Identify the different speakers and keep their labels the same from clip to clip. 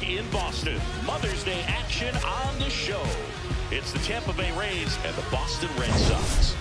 Speaker 1: in Boston. Mother's Day action on the show. It's the Tampa Bay Rays and the Boston Red Sox.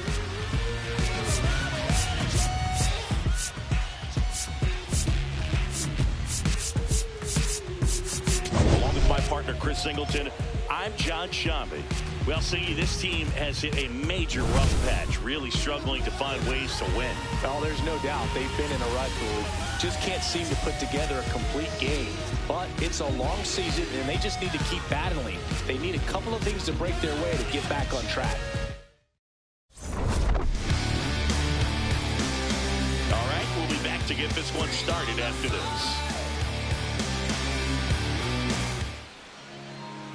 Speaker 1: Along with my partner, Chris Singleton, I'm John Shambi. Well, Siggy, this team has hit a major rough patch, really struggling to find ways to win.
Speaker 2: Oh, there's no doubt they've been in a rut, Boo. Just can't seem to put together a complete game. But it's a long season, and they just need to keep battling. They need a couple of things to break their way to get back on track.
Speaker 1: All right, we'll be back to get this one started after this.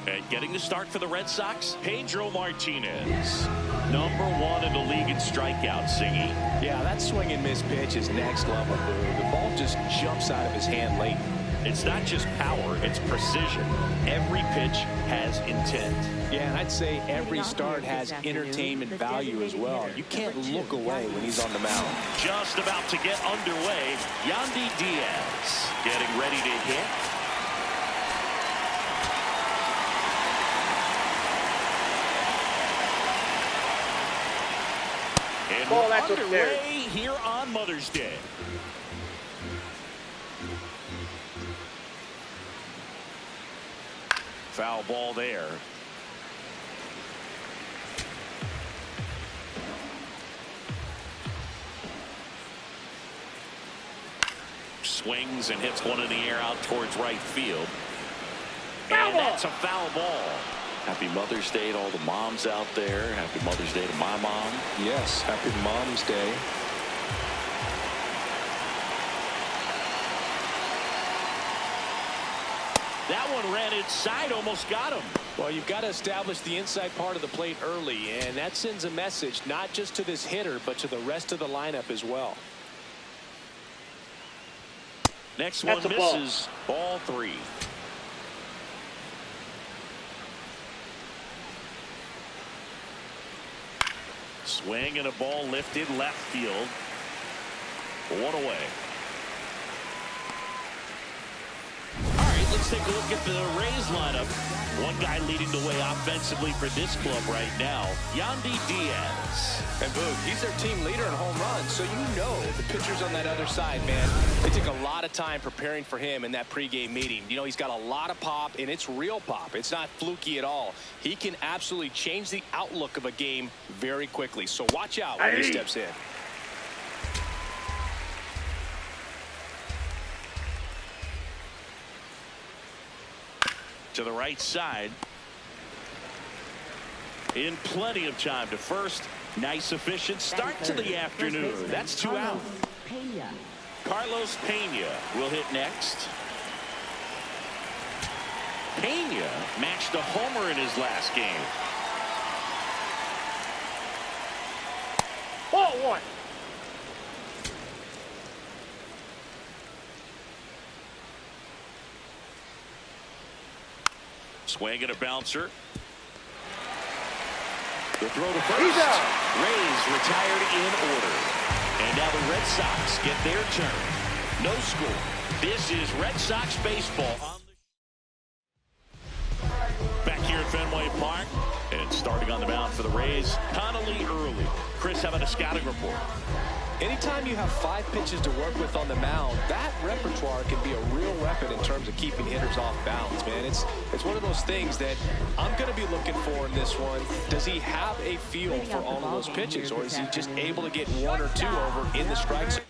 Speaker 1: And getting the start for the Red Sox, Pedro Martinez. #1 in the league in strikeouts, Siggy.
Speaker 2: Yeah, that swing and miss pitch is next level, Boo. The ball just jumps out of his hand late.
Speaker 1: It's not just power, it's precision. Every pitch has intent.
Speaker 2: Yeah, and I'd say every start has entertainment value as well. You can't look away when he's on the mound.
Speaker 1: Just about to get underway, Yandy Diaz getting ready to hit. And we're underway here on Mother's Day. Foul ball there. Swings and hits one in the air out towards right field. And that's a foul ball. Happy Mother's Day to all the moms out there. Happy Mother's Day to my mom.
Speaker 2: Yes, happy Mom's Day.
Speaker 1: That one ran inside, almost got him.
Speaker 2: Well, you've got to establish the inside part of the plate early, and that sends a message not just to this hitter, but to the rest of the lineup as well.
Speaker 1: Next one misses. Ball 3. Swing and a ball lifted left field. 1 away. All right, let's take a look at the Rays lineup. One guy leading the way offensively for this club right now, Yandy Diaz.
Speaker 2: And Boog, he's their team leader in home runs, so you know the pitchers on that other side, man, they took a lot of time preparing for him in that pregame meeting. You know, he's got a lot of pop, and it's real pop. It's not fluky at all. He can absolutely change the outlook of a game very quickly, so watch out when he steps in.
Speaker 1: To the right side. In plenty of time to first. Nice efficient start to the afternoon. That's 2 out. Carlos Pena will hit next. Pena matched a homer in his last game.
Speaker 3: Ball 1.
Speaker 1: Swing and a bouncer. The throw to first. Rays retired in order. And now the Red Sox get their turn. No score. This is Red Sox baseball. Back here at Fenway Park. And starting on the mound for the Rays, Connolly early. Chris, how about a scouting report?
Speaker 2: Anytime you have 5 pitches to work with on the mound, that repertoire can be a real weapon in terms of keeping hitters off balance, man. It's one of those things that I'm going to be looking for in this one. Does he have a feel for all of those pitches, or is he just able to get 1 or 2 over in the strike zone?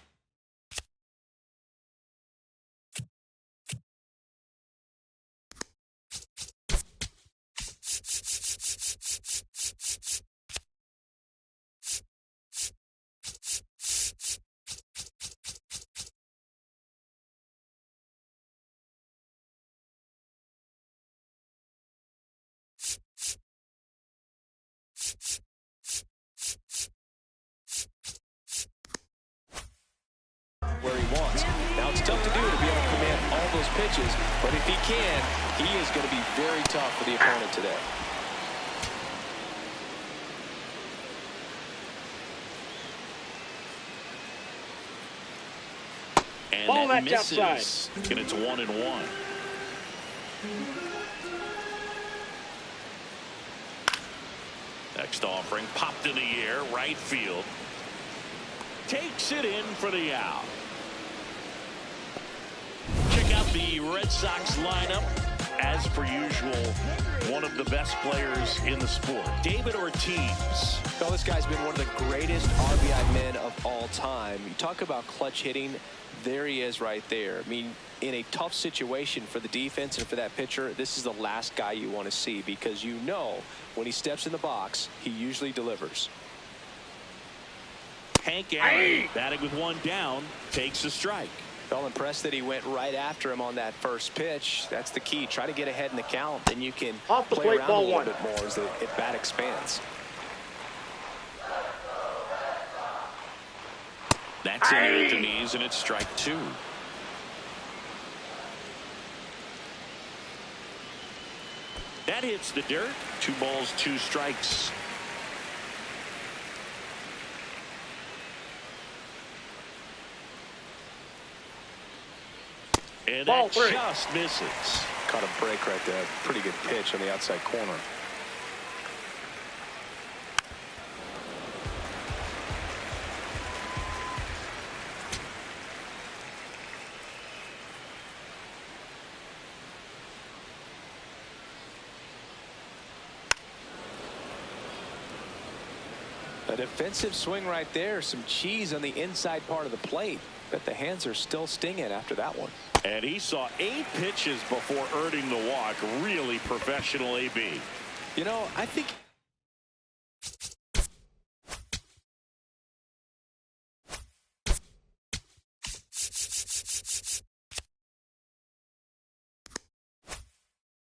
Speaker 2: Where he wants. Now it's tough to do to be able to command all those pitches, but if he can, he is going to be very tough for the opponent today.
Speaker 1: And that misses. And it's 1-1. Next offering popped in the air, right field. Takes it in for the out. Check out the Red Sox lineup. As per usual, one of the best players in the sport, David Ortiz.
Speaker 2: Well, this guy's been one of the greatest RBI men of all time. You talk about clutch hitting. There he is right there. I mean, in a tough situation for the defense and for that pitcher, this is the last guy you want to see, because you know when he steps in the box, he usually delivers.
Speaker 1: Hank Aaron, batting with one down, takes a strike.
Speaker 2: Felt impressed that he went right after him on that first pitch. That's the key. Try to get ahead in the count, then you can play around a little bit more as the at-bat expands.
Speaker 1: That's in there at the knees, and it's strike two. That hits the dirt. 2 balls, 2 strikes. And that just misses.
Speaker 2: Caught a break right there. Pretty good pitch on the outside corner. A defensive swing right there. Some cheese on the inside part of the plate. But the hands are still stinging after that one.
Speaker 1: And he saw 8 pitches before earning the walk. Really professional AB.
Speaker 2: You know, I think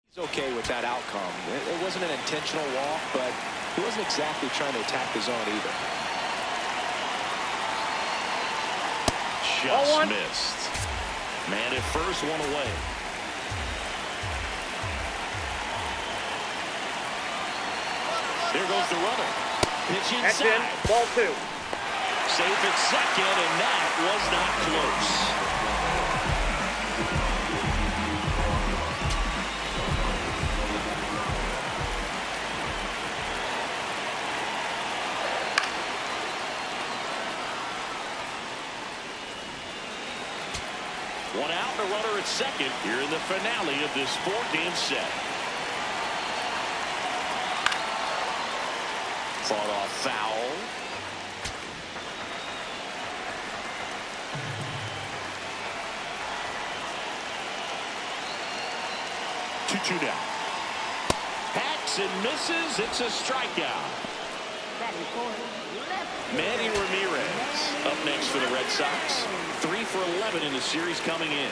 Speaker 2: he's okay with that outcome. It wasn't an intentional walk, but he wasn't exactly trying to attack the zone either.
Speaker 1: Just missed. Man at first, one away. There goes the runner. Pitch inside.
Speaker 3: That's in. Ball 2.
Speaker 1: Safe at second, and that was not close. One out, and a runner at second here in the finale of this 4-game set. Fought off foul. 2-2 down. Hacks and misses. It's a strikeout. Manny Ramirez up next for the Red Sox. 3 for 11 in the series coming in.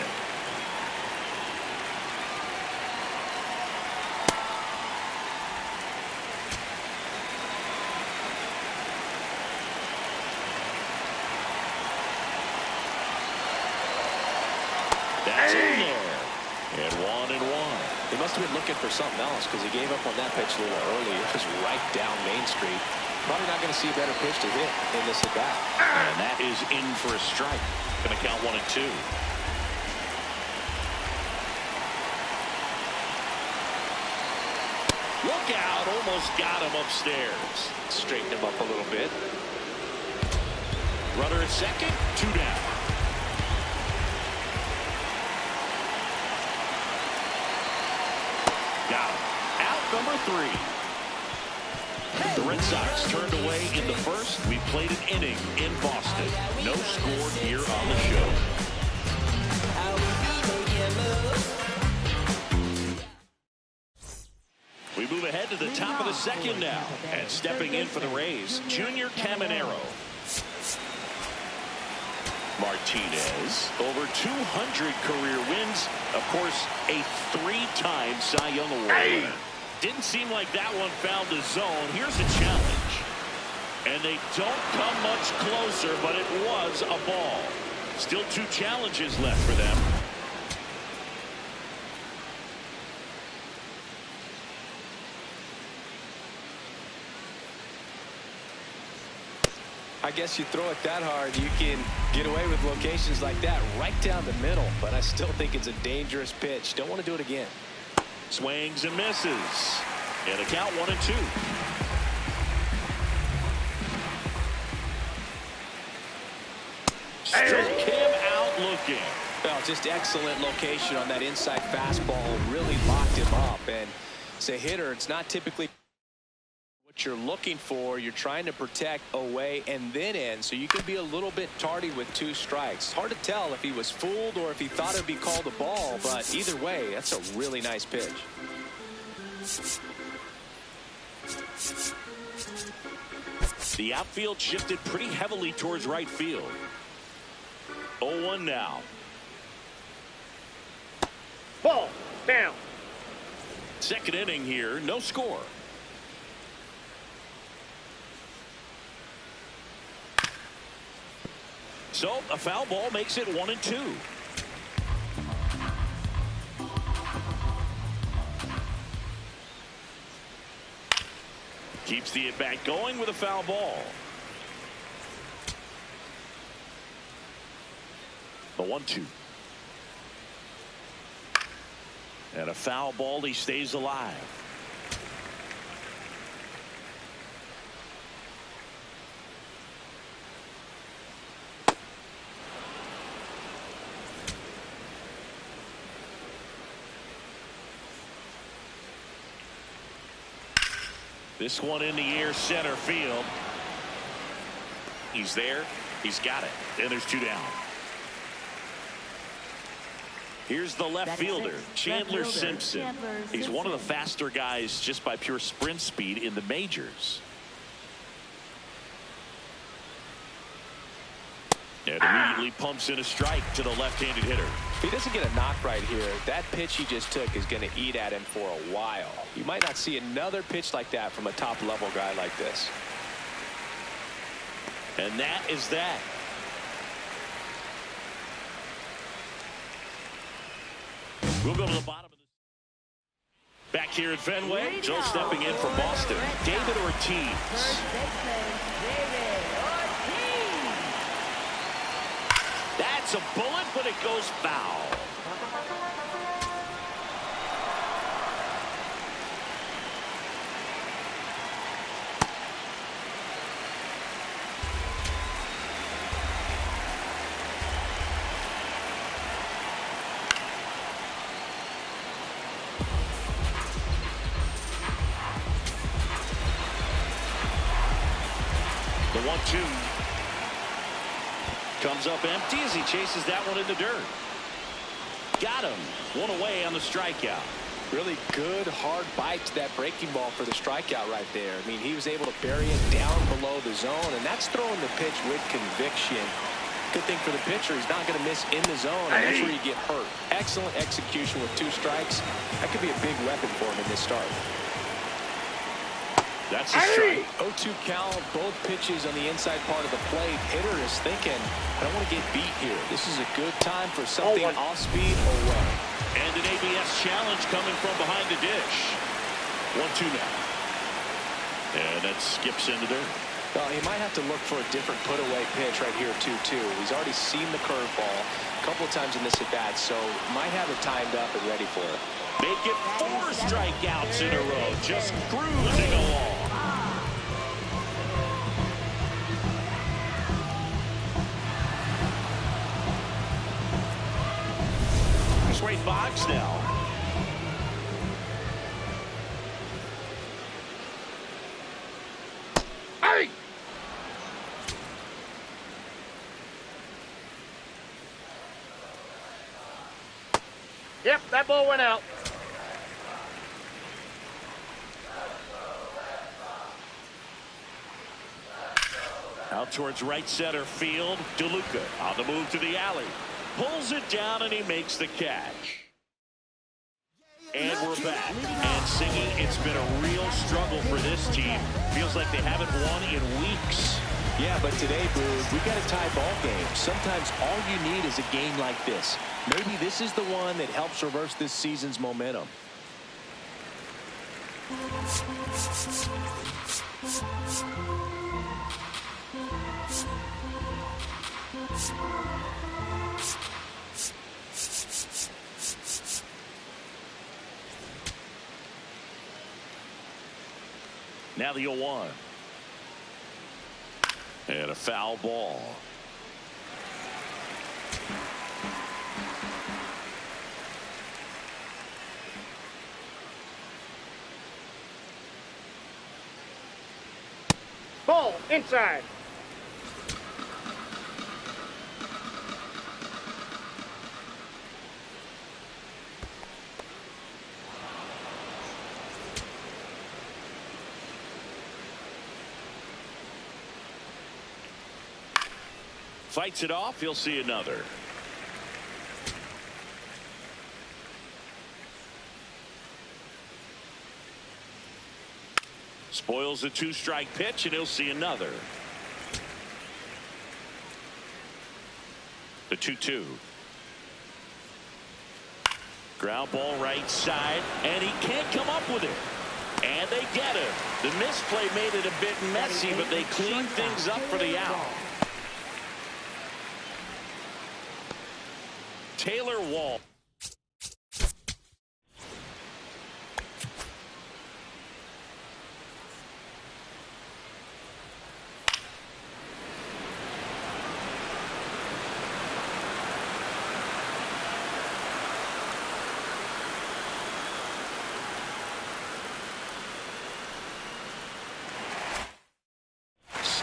Speaker 1: That's in there. And 1-1.
Speaker 2: He must have been looking for something else, because he gave up on that pitch a little early. It was right down Main Street. Probably not going to see a better pitch to hit in this at bat.
Speaker 1: And that is in for a strike. Going to count 1-2. Look out. Almost got him upstairs.
Speaker 2: Straighten him up a little bit.
Speaker 1: Runner at second. 2 down. Got him. Out number 3. The Red Sox turned away in the first. We played an inning in Boston. No score here on the show. We move ahead to the top of the second now. And stepping in for the Rays, Junior Caminero. Martinez, over 200 career wins. Of course, a 3-time Cy Young Award winner. Didn't seem like that one found the zone. Here's a challenge. And they don't come much closer, but it was a ball. Still 2 challenges left for them.
Speaker 2: I guess you throw it that hard, you can get away with locations like that right down the middle. But I still think it's a dangerous pitch. Don't want to do it again.
Speaker 1: Swings and misses. And a count 1-2. Struck him out looking.
Speaker 2: Well, just excellent location on that inside fastball. Really locked him up. And as a hitter, it's not typically what you're looking for. You're trying to protect away and then in, so you can be a little bit tardy with 2 strikes. It's hard to tell if he was fooled or if he thought it would be called a ball, but either way, that's a really nice pitch.
Speaker 1: The outfield shifted pretty heavily towards right field. 0-1 now.
Speaker 3: Ball down.
Speaker 1: Second inning here, no score. So a foul ball makes it 1-2. Keeps the at-bat going with a foul ball. The 1-2. And a foul ball, he stays alive. This one in the air, center field. He's there. He's got it. And there's 2 down. Here's the left fielder, Chandler Simpson. He's one of the faster guys just by pure sprint speed in the majors. And immediately pumps in a strike to the left-handed hitter.
Speaker 2: If he doesn't get a knock right here, that pitch he just took is going to eat at him for a while. You might not see another pitch like that from a top-level guy like this.
Speaker 1: And that is that. We'll go to the bottom of this. Back here at Fenway, Joe stepping in for Boston. David Ortiz. That's a bullet, but it goes foul. The 1-2 comes up empty as he chases that one in the dirt. Got him. One away on the strikeout.
Speaker 2: Really good hard bite to that breaking ball for the strikeout right there. I mean, he was able to bury it down below the zone, and that's throwing the pitch with conviction. Good thing for the pitcher, he's not going to miss in the zone, and that's where you get hurt. Excellent execution with 2 strikes. That could be a big weapon for him in this start.
Speaker 1: That's a strike.
Speaker 2: 0-2 count, both pitches on the inside part of the plate. Hitter is thinking, I don't want to get beat here. This is a good time for something off speed away.
Speaker 1: And an ABS challenge coming from behind the dish. 1-2 now. And that skips into dirt.
Speaker 2: Well, he might have to look for a different put-away pitch right here, 2-2. He's already seen the curveball a couple of times in this at-bat, so might have it timed up and ready for it.
Speaker 1: Make it 4 strikeouts in a row. Just cruising along. Straight box now.
Speaker 3: Hey! Yep, that ball went out.
Speaker 1: Out towards right center field. DeLuca on the move to the alley. Pulls it down and he makes the catch. And we're back. And Singy, it's been a real struggle for this team. Feels like they haven't won in weeks.
Speaker 2: Yeah, but today, Boog, we got a tie ball game. Sometimes all you need is a game like this. Maybe this is the one that helps reverse this season's momentum.
Speaker 1: Now the 0-1. And a foul ball.
Speaker 3: Ball inside.
Speaker 1: Fights it off. He'll see another. Spoils a 2-strike pitch, and he'll see another. The 2-2. Ground ball right side, and he can't come up with it. And they get him. The misplay made it a bit messy, but they clean things up for the out. Taylor Wall.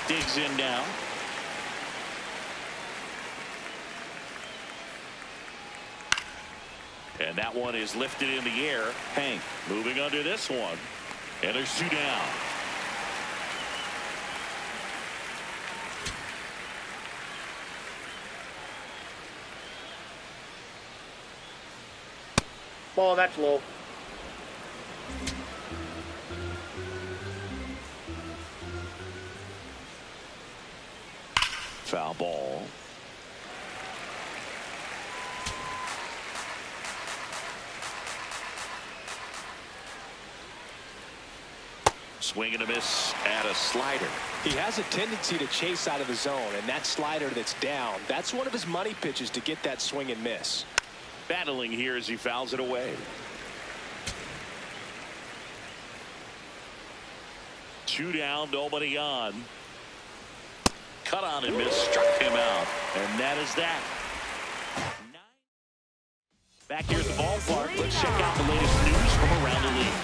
Speaker 1: Digs in now. And that one is lifted in the air. Hank moving under this one. And there's 2 down.
Speaker 3: Ball, that's low.
Speaker 1: Foul ball. Swing and a miss at a slider.
Speaker 2: He has a tendency to chase out of the zone, and that slider that's down, that's one of his money pitches to get that swing and miss.
Speaker 1: Battling here as he fouls it away. 2 down, nobody on. Cut on and miss, struck him out, and that is that. Back here at the ballpark, let's check out the latest news from around the league.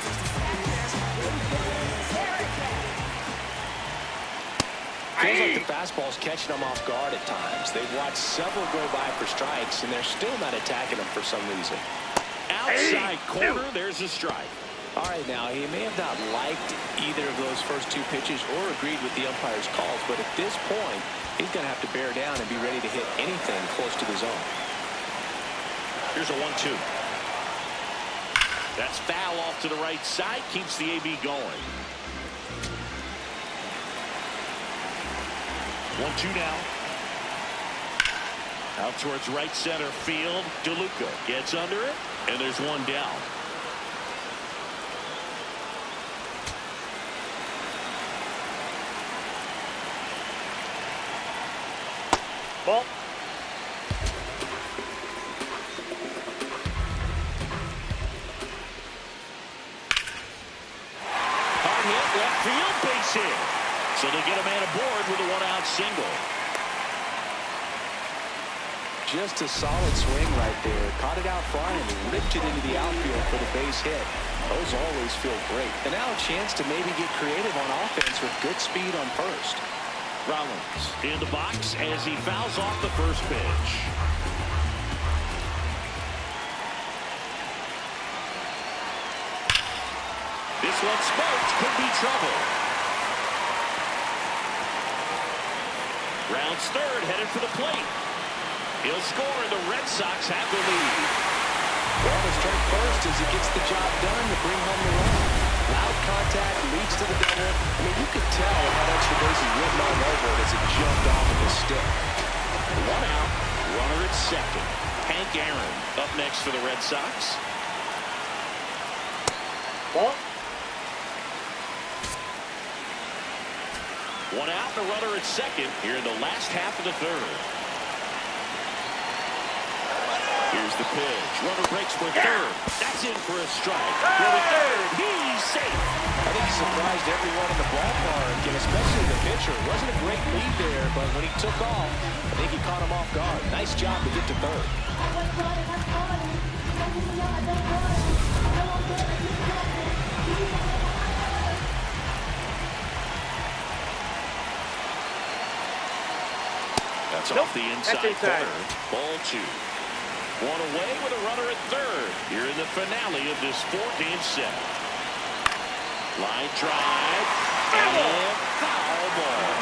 Speaker 2: Feels like the fastball's catching them off guard at times. They've watched several go by for strikes, and they're still not attacking them for some reason.
Speaker 1: Outside corner, there's a strike.
Speaker 2: All right, now, he may have not liked either of those first 2 pitches or agreed with the umpire's calls, but at this point, he's going to have to bear down and be ready to hit anything close to the zone.
Speaker 1: Here's a 1-2. That's foul off to the right side, keeps the AB going. 1-2 now. Out towards right center field. DeLuca gets under it, and there's 1 down.
Speaker 3: Ball.
Speaker 1: Hard hit, left field, base hit. So they get a man aboard with a 1-out single.
Speaker 2: Just a solid swing right there. Caught it out front and ripped it into the outfield for the base hit. Those always feel great. And now a chance to maybe get creative on offense with good speed on first.
Speaker 1: Rollins in the box as he fouls off the first pitch. This one smoked, could be trouble. Rounds third, headed for the plate. He'll score, and the Red Sox have the lead.
Speaker 2: Well, the strike first as he gets the job done to bring home the run. Loud contact leads to the double. I mean, you could tell how that extra base is written all over it as it jumped off of his stick.
Speaker 1: 1 out, runner at second. Hank Aaron up next for the Red Sox.
Speaker 3: Ball.
Speaker 1: 1 out, and a runner at second here in the last half of the third. Here's the pitch. Runner breaks for third. That's in for a strike. Going third. He's safe.
Speaker 2: I think he surprised everyone in the ballpark, and especially the pitcher. It wasn't a great lead there, but when he took off, I think he caught him off guard. Nice job to get to third.
Speaker 1: That's off the inside third. Ball 2. One away with a runner at third. Here in the finale of this 4-game set. Line drive. And foul ball.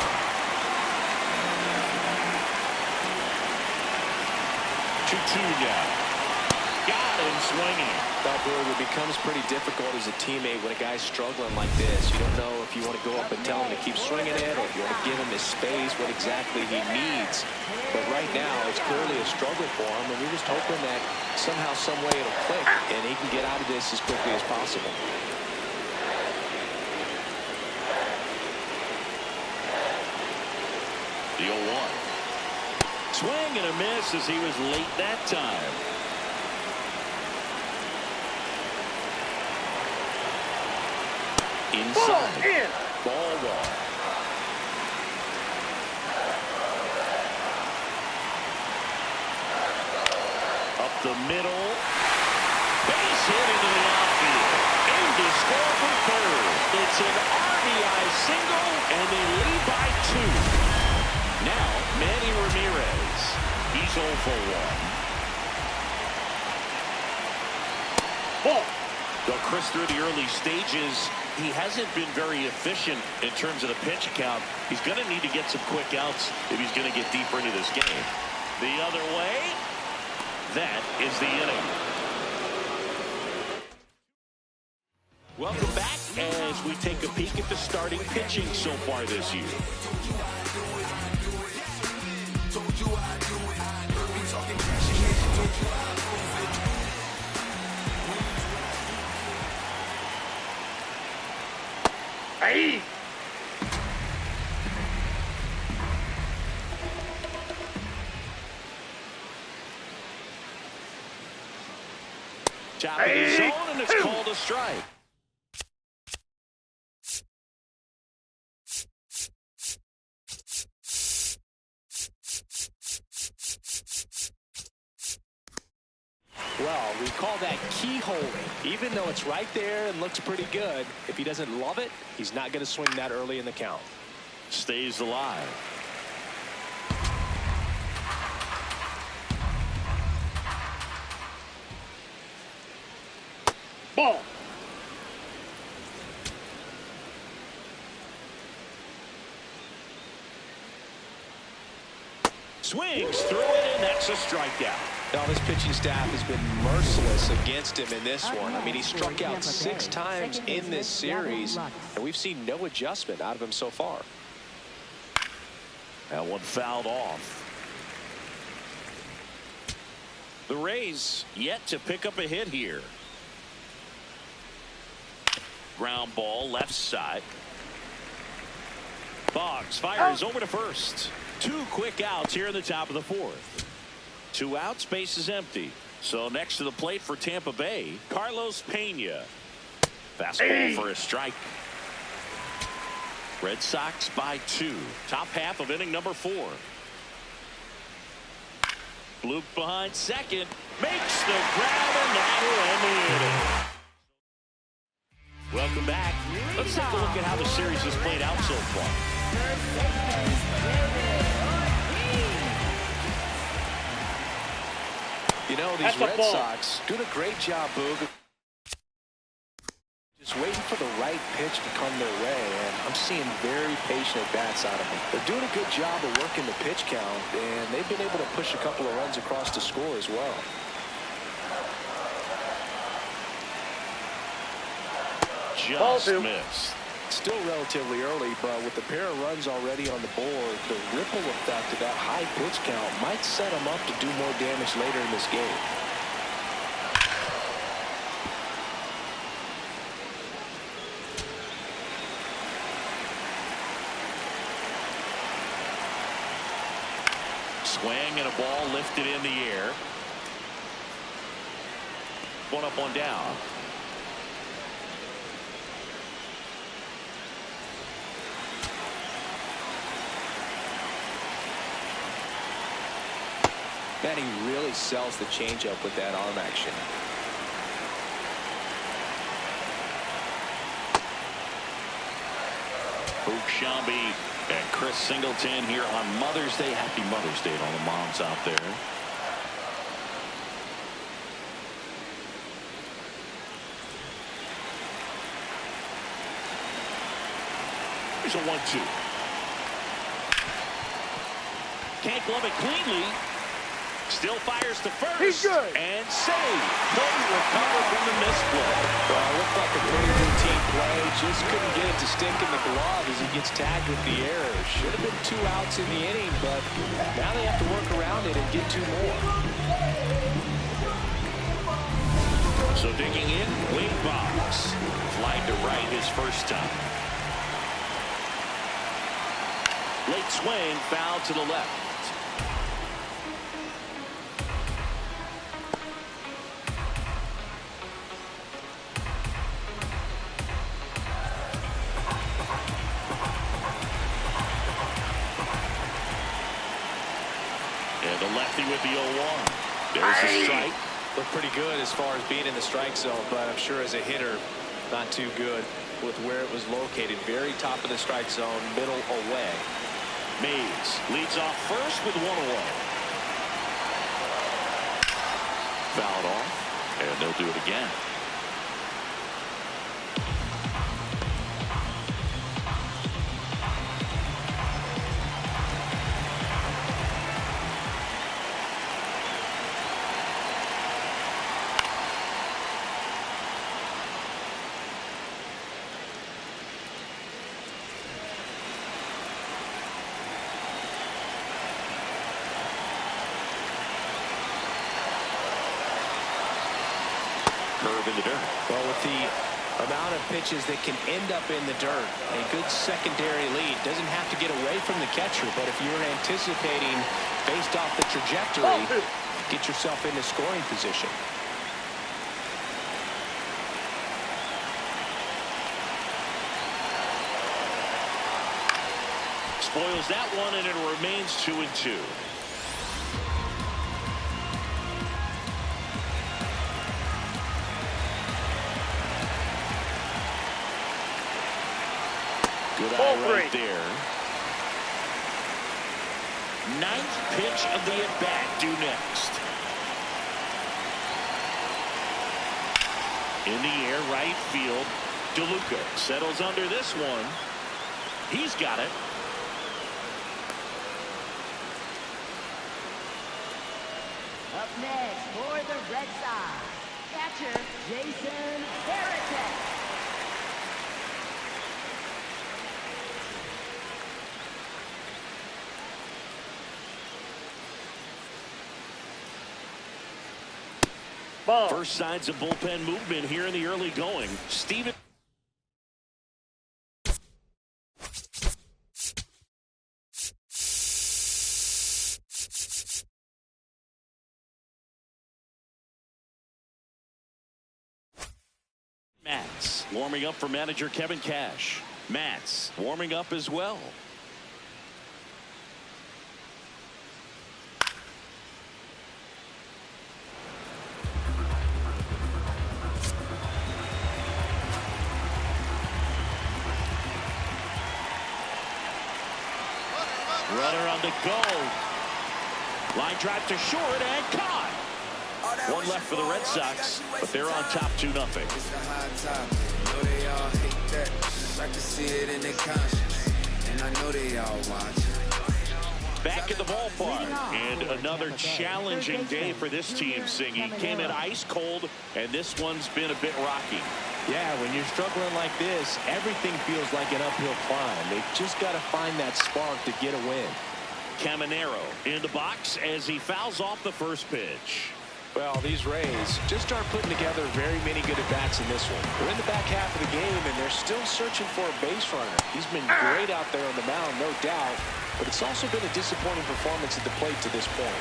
Speaker 1: 2-2 now. Got him swinging.
Speaker 2: It becomes pretty difficult as a teammate when a guy's struggling like this. You don't know if you want to go up and tell him to keep swinging it, or if you want to give him his space, what exactly he needs. But right now, it's clearly a struggle for him, and we're just hoping that somehow, some way it'll click, and he can get out of this as quickly as possible.
Speaker 1: The 0-1. Swing and a miss as he was late that time. Inside. Ball 1. Up the middle. Base hit into the outfield. In to score for third. It's an RBI single, and they lead by 2. Now, Manny Ramirez. He's 0 for 1. Ball. Though Chris, through the early stages, he hasn't been very efficient in terms of the pitch count. He's going to need to get some quick outs if he's going to get deeper into this game. The other way, that is the inning. Welcome back as we take a peek at the starting pitching so far this year.
Speaker 3: Hey!
Speaker 1: Top of the zone, and it's called a strike.
Speaker 2: Well, we call that key holding. Even though it's right there and looks pretty good, if he doesn't love it, he's not going to swing that early in the count.
Speaker 1: Stays alive.
Speaker 3: Ball.
Speaker 1: Swings through it, and that's a strikeout.
Speaker 2: Now, this pitching staff has been merciless against him in this one. I mean, he struck out 6 times in this series, and we've seen no adjustment out of him so far.
Speaker 1: That one fouled off. The Rays yet to pick up a hit here. Ground ball left side. Boggs fires over to first. 2 quick outs here in the top of the 4th. 2 outs, base is empty. So next to the plate for Tampa Bay, Carlos Pena. Fastball for a strike. Red Sox by 2. Top half of inning number 4. Bloop behind second. Makes the grab, and that will end the inning. Welcome back. Let's take a look at how the series has played out so far.
Speaker 2: You know, these Red Sox doing a great job, Boog. Just waiting for the right pitch to come their way, and I'm seeing very patient at-bats out of them. They're doing a good job of working the pitch count, and they've been able to push a couple of runs across the score as well.
Speaker 1: Just missed.
Speaker 2: Still relatively early, but with the pair of runs already on the board, the ripple effect of that high pitch count might set them up to do more damage later in this game.
Speaker 1: Swing and a ball lifted in the air. next one up on down.
Speaker 2: Man, he really sells the changeup with that arm action.
Speaker 1: Luke Shelby and Chris Singleton here on Mother's Day. Happy Mother's Day to all the moms out there. Here's a 1-2. Can't glove it cleanly. Still fires to first.
Speaker 3: He's good.
Speaker 1: And save. Couldn't recover from the missed play.
Speaker 2: Well, it looked like a pretty routine play. Just couldn't get it to stick in the glove as he gets tagged with the error. Should have been 2 outs in the inning, but now they have to work around it and get 2 more.
Speaker 1: So digging in, Wade Boggs. Fly to right his first time. Late swing, foul to the left. And the lefty with the 0-1. There's a strike.
Speaker 2: Looked pretty good as far as being in the strike zone, but I'm sure as a hitter, not too good with where it was located. Very top of the strike zone, middle away.
Speaker 1: Mays leads off first with 1 away. Fouled off, and they'll do it again. Curve in the dirt.
Speaker 2: Well, with the amount of pitches that can end up in the dirt, a good secondary lead doesn't have to get away from the catcher, but if you're anticipating based off the trajectory, get yourself into scoring position.
Speaker 1: Spoils that one, and it remains 2-2. Good eye right there. 9th pitch of the at-bat due next. In the air, right field. DeLuca settles under this one. He's got it.
Speaker 4: Up next for the Red Sox, catcher Jason Veritek.
Speaker 1: First signs of bullpen movement here in the early going. Steven. Matz warming up for manager Kevin Cash. Matz warming up as well. Runner on the go. Line drive to short and caught. One left for the Red Sox, but they're on top 2-0. Back at the ballpark, and another challenging day for this team, Singy. Came in ice cold, and this one's been a bit rocky.
Speaker 2: Yeah, when you're struggling like this, everything feels like an uphill climb. They've just got to find that spark to get a win.
Speaker 1: Caminero in the box as he fouls off the first pitch.
Speaker 2: Well, these Rays just aren't putting together very many good at-bats in this one. They're in the back half of the game, and they're still searching for a base runner. He's been great out there on the mound, no doubt, but it's also been a disappointing performance at the plate to this point.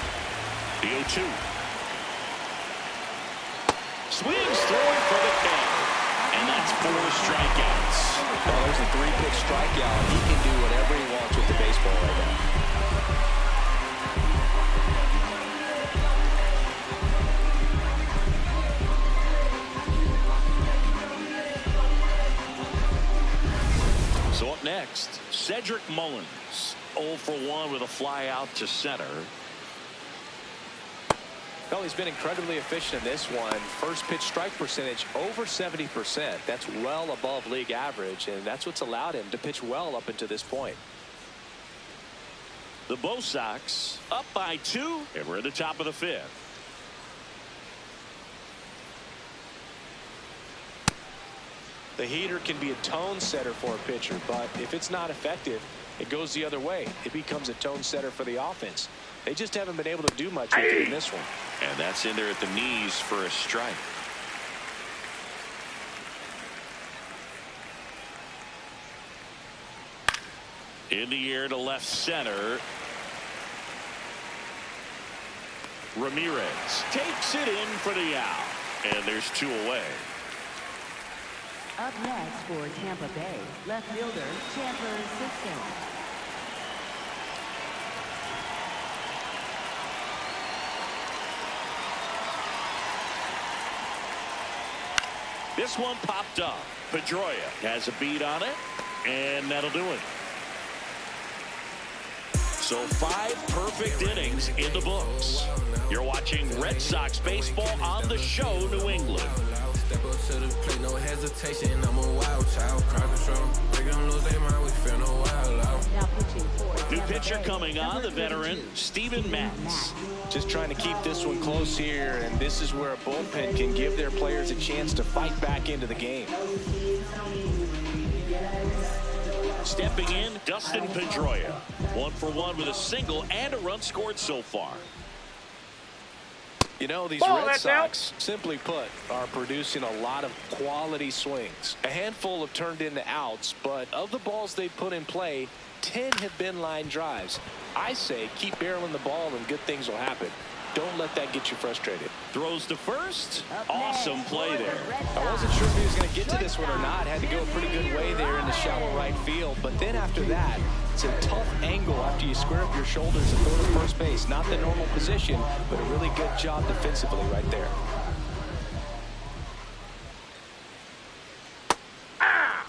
Speaker 1: The 0-2. swings through it for the K. And that's 4 strikeouts.
Speaker 2: Well, there's a 3-pitch strikeout. He can do whatever he wants with the baseball right now.
Speaker 1: So up next, Cedric Mullins, 0 for 1 with a fly out to center.
Speaker 2: Well, he's been incredibly efficient in this one. First pitch strike percentage over 70%. That's well above league average, and that's what's allowed him to pitch well up until this point.
Speaker 1: The Bo Sox up by 2, and we're at the top of the 5th.
Speaker 2: The heater can be a tone setter for a pitcher, but if it's not effective, it goes the other way. It becomes a tone setter for the offense. They just haven't been able to do much with it in this one.
Speaker 1: And that's in there at the knees for a strike. In the air to left center. Ramirez takes it in for the out. And there's 2 away.
Speaker 4: Up next for Tampa Bay, left fielder Chandler Simpson.
Speaker 1: This one popped up. Pedroia has a beat on it, and that'll do it. So 5 perfect innings in the books. You're watching Red Sox baseball on the show, New England.
Speaker 5: Step up to the plate, no hesitation. I'm a wild child, crowd control. They gon' lose their mind, we feel no wild out.
Speaker 4: Now pitching for
Speaker 1: New
Speaker 4: Tampa
Speaker 1: pitcher
Speaker 4: Bay,
Speaker 1: coming on, the
Speaker 4: number
Speaker 1: veteran,
Speaker 4: 32,
Speaker 1: Steven Matz.
Speaker 2: Just trying to keep this one close here, and this is where a bullpen can give their players a chance to fight back into the game.
Speaker 1: Stepping in, Dustin Pedroia. 1 for 1 with a single and a run scored so far.
Speaker 2: You know, these
Speaker 3: Ball,
Speaker 2: Red
Speaker 3: that's out.
Speaker 2: Sox, simply put, are producing a lot of quality swings. A handful have turned into outs, but of the balls they've put in play, 10 have been line drives. I say keep barreling the ball and good things will happen. Don't let that get you frustrated.
Speaker 1: Throws to first. Awesome play there.
Speaker 2: I wasn't sure if he was going to get to this one or not. Had to go a pretty good way there in the shallow right field. But then after that, it's a tough angle after you square up your shoulders and throw to first base. Not the normal position, but a really good job defensively right there.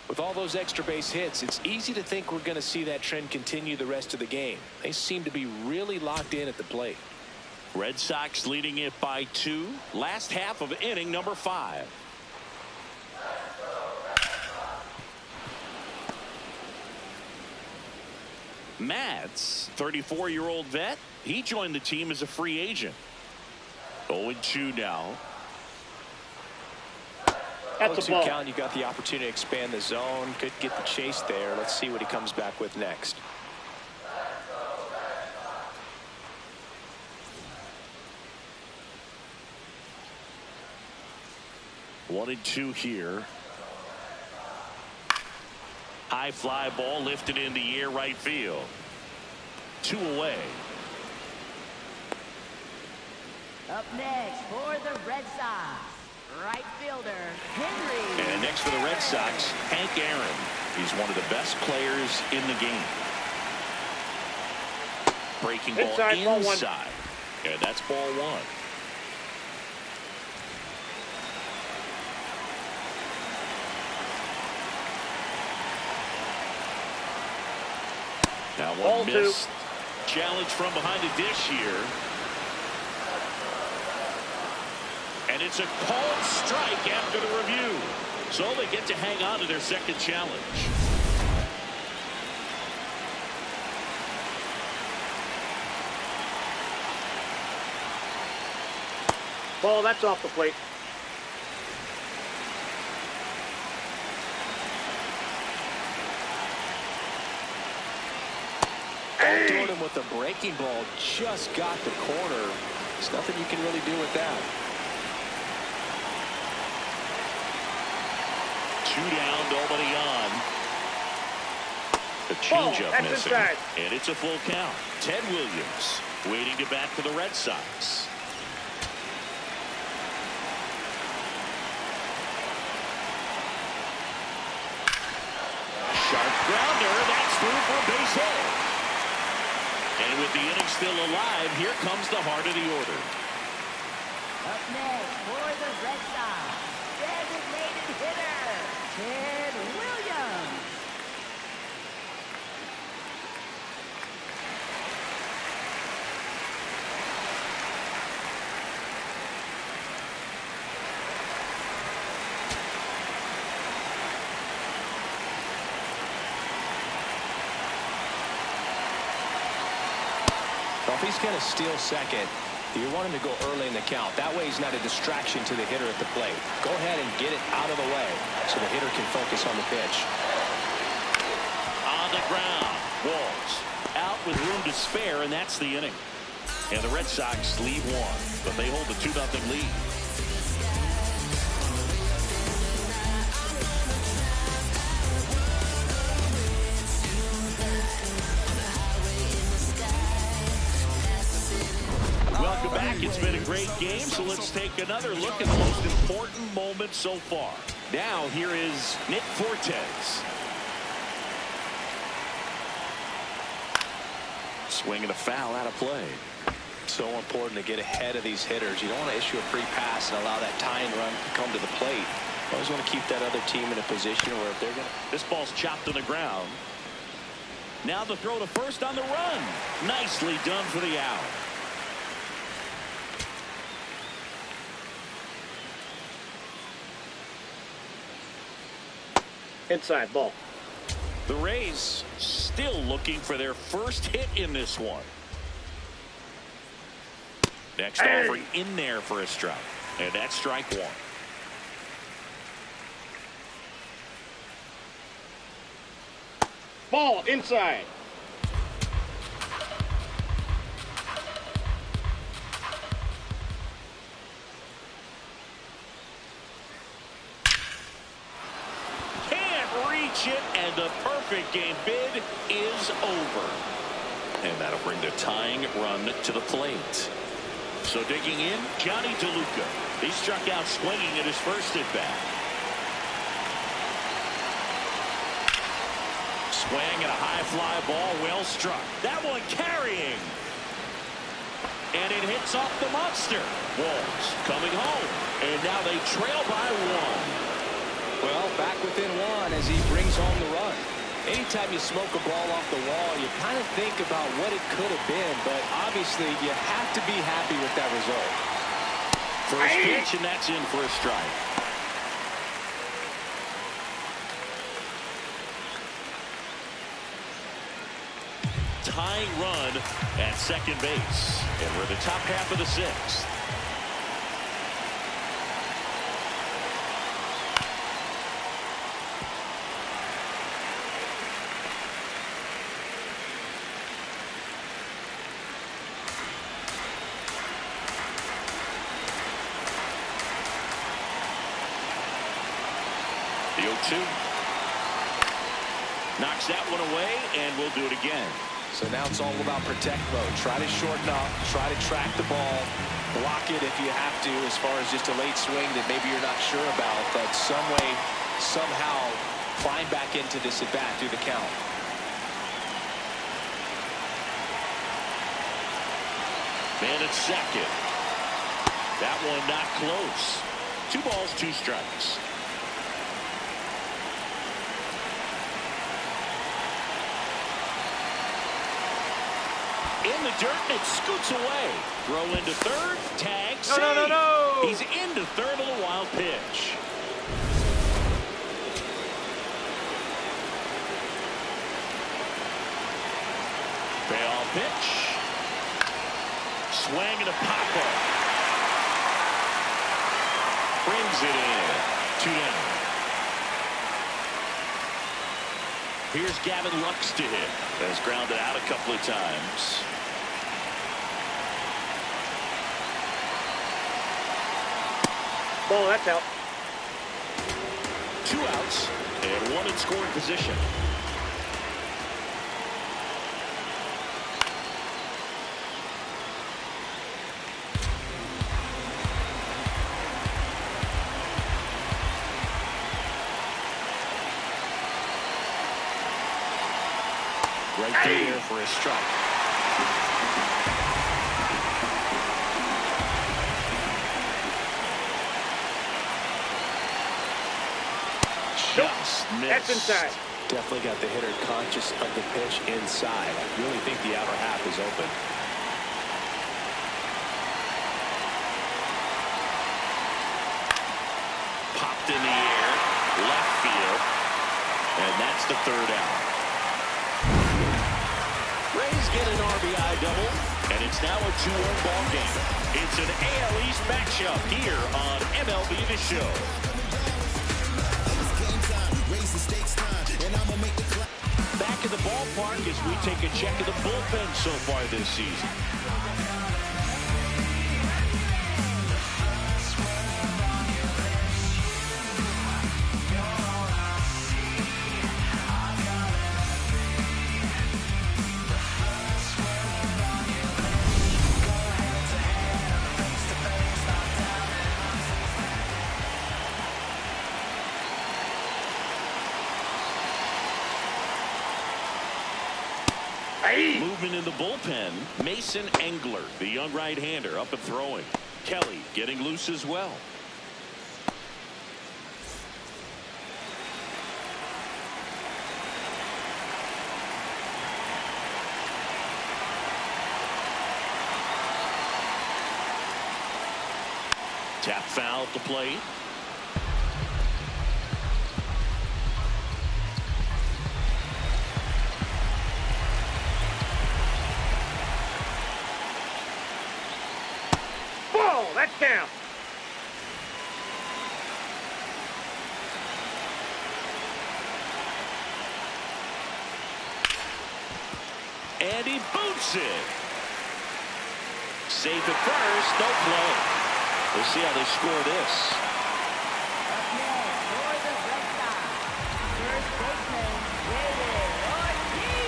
Speaker 2: With all those extra base hits, it's easy to think we're going to see that trend continue the rest of the game. They seem to be really locked in at the plate.
Speaker 1: Red Sox leading it by 2. Last half of inning number 5. Matz, 34-year-old vet. He joined the team as a free agent. 0-2 now.
Speaker 3: That's a
Speaker 2: 0-2
Speaker 3: ball.
Speaker 2: count. You got the opportunity to expand the zone. Could get the chase there. Let's see what he comes back with next.
Speaker 1: One and 2 here. High fly ball lifted in the air right field. 2 away.
Speaker 4: Up next for the Red Sox, right fielder Henry.
Speaker 1: And next for the Red Sox, Hank Aaron. He's one of the best players in the game. Breaking ball
Speaker 3: Inside, ball 1.
Speaker 1: inside. And that's ball 1. Now
Speaker 3: Ball
Speaker 1: one missed. Challenge from behind the dish here. And it's a called strike after the review. So they get to hang on to their second challenge.
Speaker 3: Ball, that's off the plate.
Speaker 2: Jordan with the breaking ball just got the corner. There's nothing you can really do with that.
Speaker 1: 2 down, nobody on. The changeup
Speaker 3: that's
Speaker 1: missing.
Speaker 3: inside.
Speaker 1: And it's a full count. Ted Williams waiting to bat for the Red Sox. With the inning still alive, here comes the heart of the order.
Speaker 4: Up next for the Red Sox, designated hitter, Ted Williams.
Speaker 2: Well, if he's going to steal second, you want him to go early in the count. That way he's not a distraction to the hitter at the plate. Go ahead and get it out of the way so the hitter can focus on the pitch.
Speaker 1: On the ground, Walls out with room to spare, and that's the inning. And the Red Sox lead one, but they hold the 2-0 lead. Welcome back. It's been a great game, so let's take another look at the most important moment so far. Now, here is Nick Fortes. Swing and a foul out of play.
Speaker 2: So important to get ahead of these hitters. You don't want to issue a free pass and allow that tying run to come to the plate. You always want to keep that other team in a position where if they're going to...
Speaker 1: This ball's chopped to the ground. Now the throw to first on the run. Nicely done for the out.
Speaker 3: Inside ball.
Speaker 1: The Rays still looking for their first hit in this one. Next offering in there for a strike. And that's strike one.
Speaker 3: Ball inside.
Speaker 1: It, and the perfect game bid is over. And that'll bring the tying run to the plate. So digging in, Johnny DeLuca. He struck out swinging at his first at bat. Swing and a high fly ball, well struck. That one carrying. And it hits off the monster. Walls coming home. And now they trail by one.
Speaker 2: Well, back within one as he brings home the run. Anytime you smoke a ball off the wall, you kind of think about what it could have been, but obviously you have to be happy with that result.
Speaker 1: First pitch, and that's in for a strike. Tying run at second base, and we're the top half of the sixth. The 0-2. Knocks that one away, and we'll do it again.
Speaker 2: So now it's all about protect mode. Try to shorten up, try to track the ball, block it if you have to, as far as just a late swing that maybe you're not sure about, but some way, somehow find back into this at bat through the count.
Speaker 1: Man at second. That one not close. 2 balls, 2 strikes. In the dirt, and it scoots away. Throw into third, tag, safe.
Speaker 3: No.
Speaker 1: He's into third on the wild pitch. Payoff pitch. Swing and a pop-up. Brings it in. 2 down. Here's Gavin Lux to hit. Has grounded out a couple of times.
Speaker 3: Ball, that's out.
Speaker 1: 2 outs and 1 in scoring position. Right there for a strike.
Speaker 3: That's inside.
Speaker 2: Definitely got the hitter conscious of the pitch inside. I really think the outer half is open.
Speaker 1: Popped in the air, left field, and that's the third out. Rays get an RBI double, and it's now a 2-1 ball game. It's an AL East matchup here on MLB The Show. Back in the ballpark as we take a check of the bullpen so far this season. Movement in the bullpen. Mason Engler, the young right-hander, up and throwing. Kelly getting loose as well. Tap foul at the plate.
Speaker 3: That's down.
Speaker 1: And he boots it. Safe at first, no play. We'll see how they score this.
Speaker 4: Up next for the Red Sox, first baseman, David Ortiz.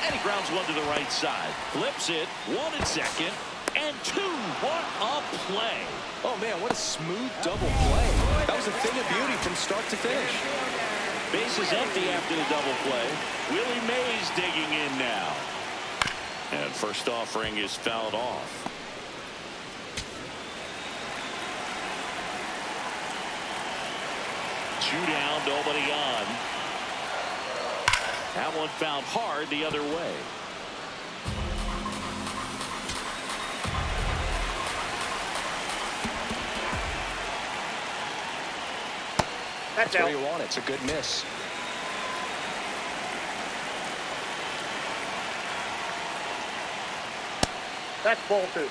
Speaker 1: And he grounds one to the right side. Flips it, 1 at second, and 2. What a play.
Speaker 2: Oh, man, what a smooth double play. That was a thing of beauty from start to finish.
Speaker 1: Base is empty after the double play. Willie Mays digging in now. And first offering is fouled off. Two down, nobody on. That one fouled hard the other way.
Speaker 3: That's
Speaker 2: Where
Speaker 3: out.
Speaker 2: you want it. It's a good miss.
Speaker 3: That's ball 2.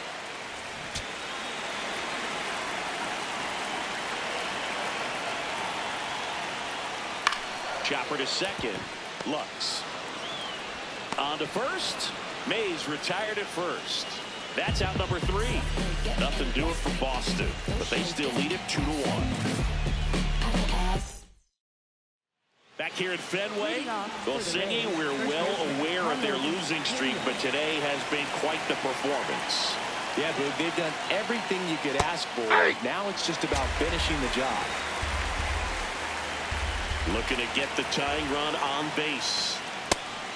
Speaker 1: Chopper to second. Lux. On to first. Mays retired at first. That's out number 3. Nothing doing for Boston, but they still lead it 2-1. Back here at Fenway, Golsingi, we're well aware of their losing streak, but today has been quite the performance.
Speaker 2: Yeah, Boog, they've done everything you could ask for. Now it's just about finishing the job.
Speaker 1: Looking to get the tying run on base.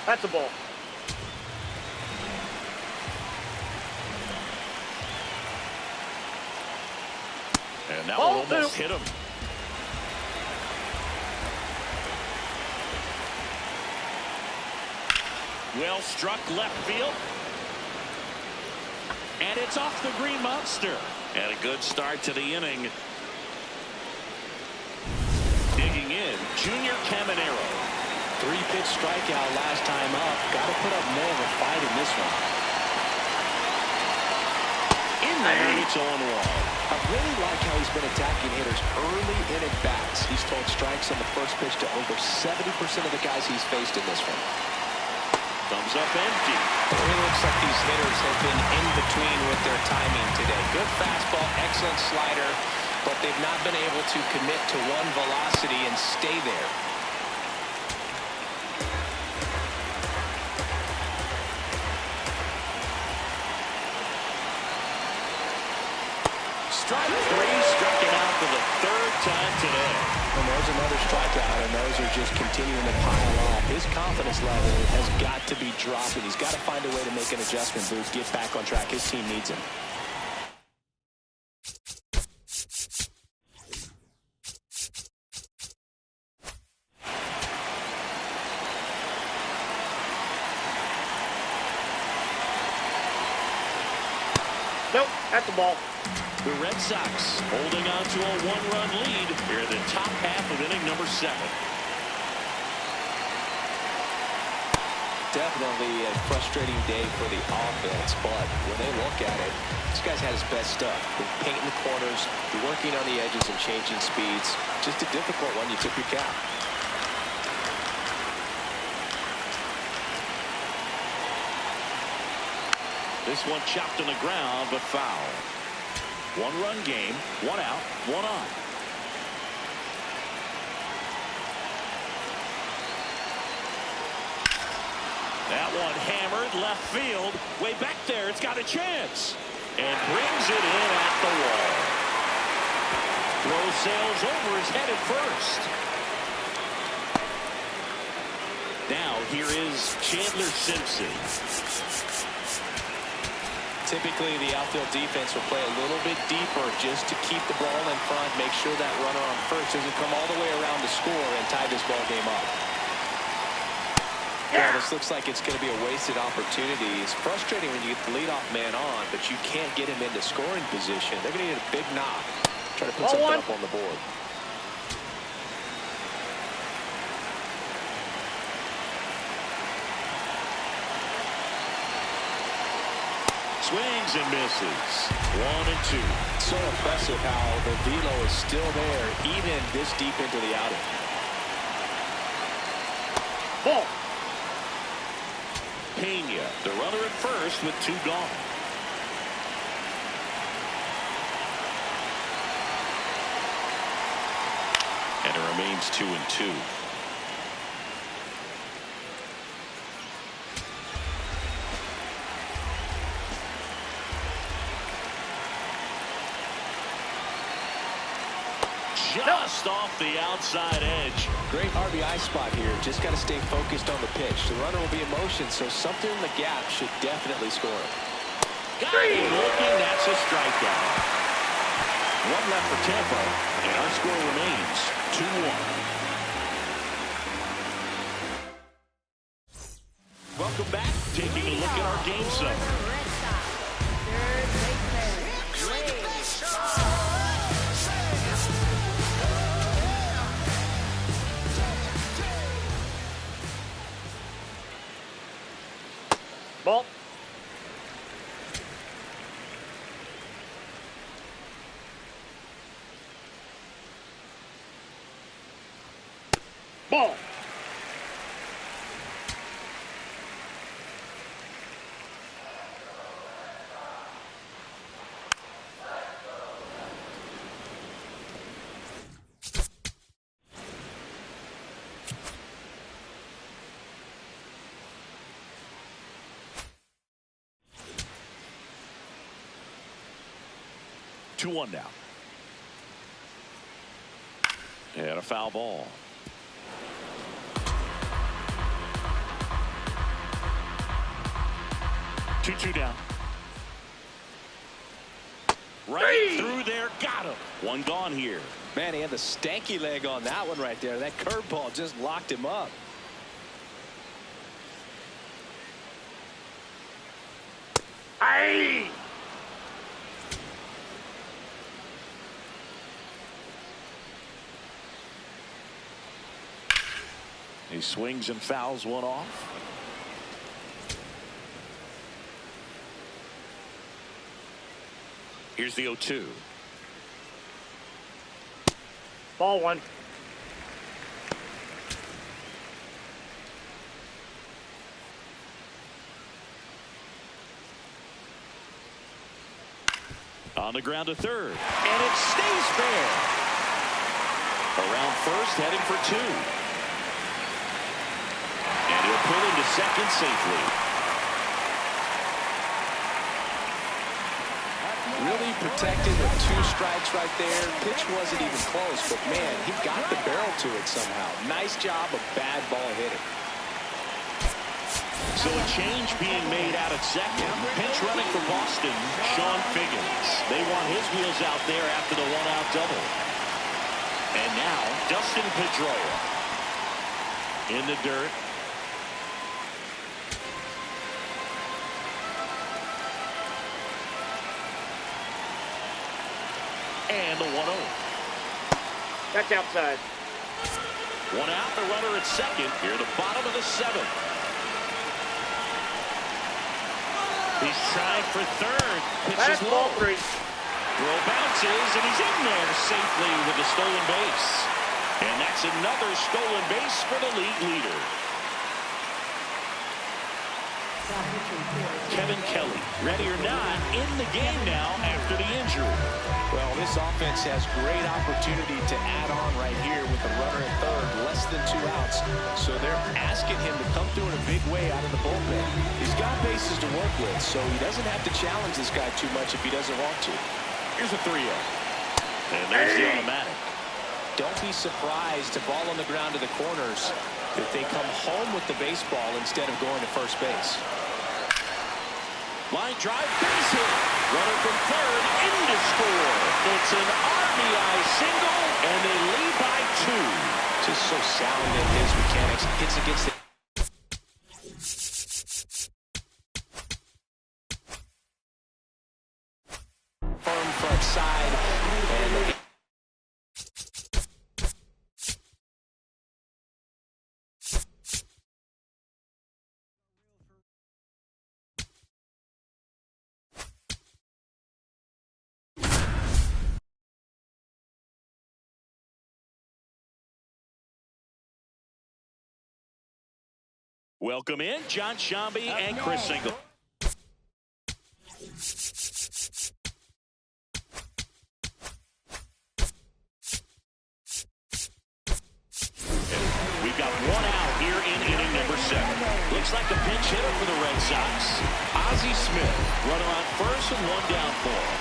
Speaker 3: That's a ball.
Speaker 1: And that
Speaker 3: Ball
Speaker 1: one almost
Speaker 3: 2.
Speaker 1: hit him. Well struck left field. And it's off the Green Monster. And a good start to the inning. Digging in, Junior Caminero.
Speaker 2: 3-pitch strikeout last time up. Got to put up more of a fight in this one.
Speaker 1: In there, it's 0-1.
Speaker 2: I really like how he's been attacking hitters early in at bats. He's told strikes on the first pitch to over 70% of the guys he's faced in this one.
Speaker 1: Thumbs up empty.
Speaker 6: It looks like these hitters have been in between with their timing today. Good fastball, excellent slider, but they've not been able to commit to one velocity and stay there.
Speaker 1: Strike 3, struck him out for the 3rd time today.
Speaker 2: And there's another strikeout, and those are just continuing to pile up. His confidence level has got to be dropping. He's got to find a way to make an adjustment, Booth, get back on track. His team needs him.
Speaker 3: Nope, that's a ball.
Speaker 1: The Red Sox holding on to a one-run lead here in the top half of inning number 7.
Speaker 2: Definitely a frustrating day for the offense, but when they look at it, this guy's had his best stuff. Been painting the corners, working on the edges and changing speeds. Just a difficult one. You tip your cap.
Speaker 1: This one chopped on the ground, but foul. One-run game, 1 out, 1 on. That one hammered left field. Way back there, it's got a chance. And brings it in at the wall. Throw sails over his head at first. Now here is Chandler Simpson.
Speaker 2: Typically, the outfield defense will play a little bit deeper just to keep the ball in front, make sure that runner on first doesn't come all the way around to score and tie this ball game up. Yeah, this looks like it's going to be a wasted opportunity. It's frustrating when you get the leadoff man on, but you can't get him into scoring position. They're going to need a big knock. Try to put something up on the board.
Speaker 1: Swings and misses. 1 and 2.
Speaker 2: So impressive how the velo is still there even this deep into the outing.
Speaker 3: Ball.
Speaker 1: Pena, the runner at first with 2 gone. And it remains 2 and 2. Just off the outside edge.
Speaker 2: Great RBI spot here. Just got to stay focused on the pitch. The runner will be in motion, so something in the gap should definitely score him.
Speaker 1: Got him looking. That's a strikeout. 1 left for Tampa, and our score remains 2-1. Welcome back. Taking a look at our game summary.
Speaker 4: Red Sox. Third baseman, Ray.
Speaker 3: Ball. Ball.
Speaker 1: Two one now. And a foul ball. Two down. Right through there. Got him. 1 gone here.
Speaker 2: Man, he had the stanky leg on that one right there. That curveball just locked him up.
Speaker 3: Aye.
Speaker 1: He swings and fouls one off. Here's the 0-2.
Speaker 3: Ball 1.
Speaker 1: On the ground to third. And it stays fair. Around first, heading for 2. And he'll pull into second safely.
Speaker 2: Really protected with 2 strikes right there. Pitch wasn't even close, but man, he got the barrel to it somehow. Nice job of bad ball hitting.
Speaker 1: So a change being made out at second. Pinch running for Boston, Sean Figgins. They want his wheels out there after the 1-out double. And now Dustin Pedroia in the dirt. And the 1-0.
Speaker 3: That's outside.
Speaker 1: One out, the runner at second. Here at the bottom of the 7th. He's trying for third. Pitch is low.
Speaker 3: Ball 3.
Speaker 1: Throw bounces, and he's in there safely with the stolen base. And that's another stolen base for the league leader. Kevin Kelly, ready or not, in the game now after the injury.
Speaker 2: Well, this offense has great opportunity to add on right here with the runner at third, less than 2 outs. So they're asking him to come through in a big way out of the bullpen. He's got bases to work with, so he doesn't have to challenge this guy too much if he doesn't want to.
Speaker 1: Here's a 3-0. And there's the automatic.
Speaker 2: Don't be surprised to ball on the ground to the corners if they come home with the baseball instead of going to first base.
Speaker 1: Line drive, base hit. Runner from third, in to score. It's an RBI single, and they lead by 2.
Speaker 2: Just so sound in his mechanics. Hits against the firm front side. And
Speaker 1: welcome in John Shambi and Chris Single. We've got 1 out here in inning number 7. Looks like a pinch hitter for the Red Sox. Ozzie Smith, runner on first and 1 down for him.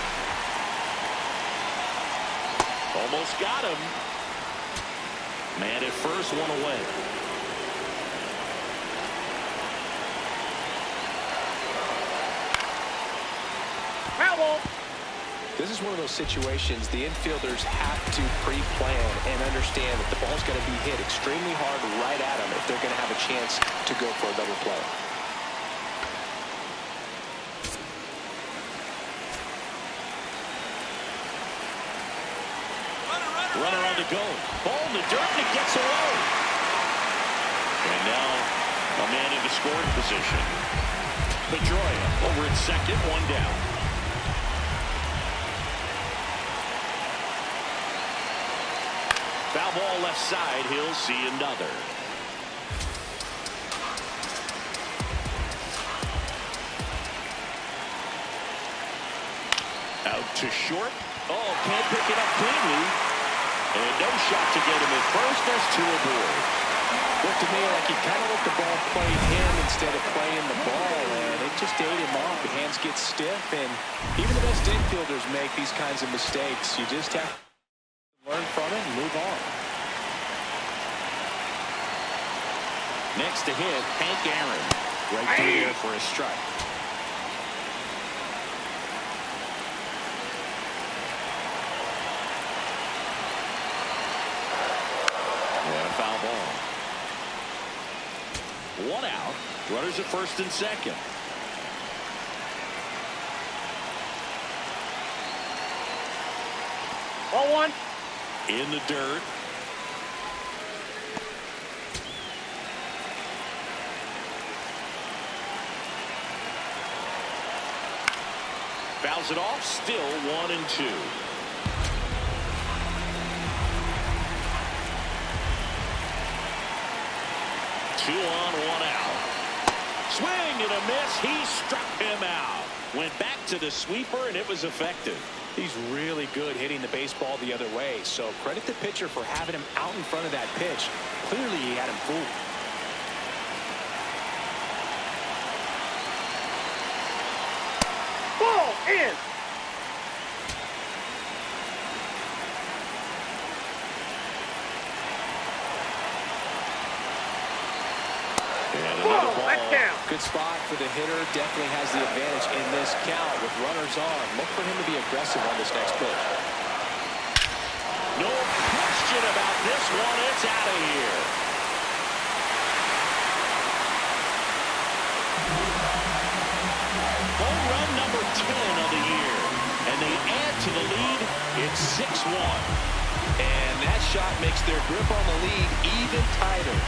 Speaker 1: Almost got him. Man at first, 1 away.
Speaker 2: this is one of those situations the infielders have to pre-plan and understand that the ball's going to be hit extremely hard right at them if they're going to have a chance to go for a double play.
Speaker 1: Runner on the go. Ball in the dirt, and it gets away. And now a man into scoring position. Pedroia over at second, 1 down. Foul ball left side. He'll see another. Out to short. Oh, can't pick it up cleanly. And no shot to get him at first. There's 2 aboard.
Speaker 2: Looked to me like he kind of let the ball play him instead of playing the ball, and it just ate him off. The hands get stiff, and even the best infielders make these kinds of mistakes. You just have to learn from it and move on.
Speaker 1: Next to hit, Hank Aaron. Right through there for a strike. Yeah, foul ball. 1 out. Runners at first and second.
Speaker 3: Ball 1.
Speaker 1: In the dirt. Fouls it off. Still 1-2. Two on, 1 out. Swing and a miss. He struck him out. Went back to the sweeper, and it was effective.
Speaker 2: He's really good hitting the baseball the other way, so credit the pitcher for having him out in front of that pitch. Clearly he had him fooled.
Speaker 3: Ball in.
Speaker 1: Another ball.
Speaker 3: That's down.
Speaker 2: Good spot for the hitter. Definitely has the advantage in this count with runners on. Look for him to be aggressive on this next pitch.
Speaker 1: No question about this one. It's out of here. Home run number 10 of the year. And they add add to the lead. It's 6-1.
Speaker 6: And that shot makes their grip on the lead even tighter.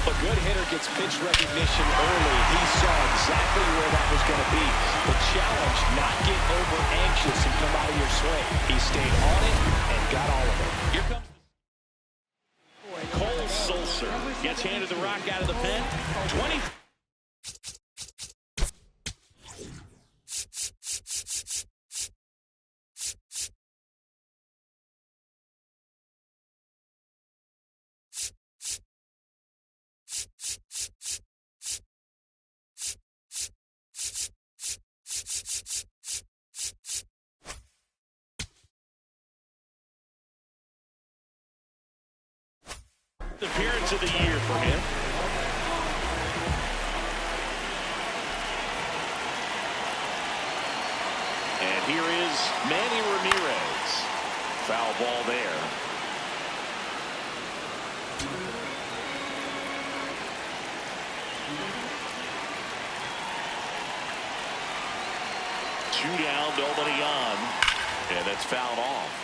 Speaker 6: A good hitter gets pitch recognition early. He saw exactly where that was going to be. The challenge, not get over anxious and come out of your swing. He stayed on it and got all of it.
Speaker 1: Here comes Cole Sulser. Gets handed the rock out of the pen. 20. Appearance of the year for him. And here is Manny Ramirez. Foul ball there. Two down, nobody on. And that's fouled off.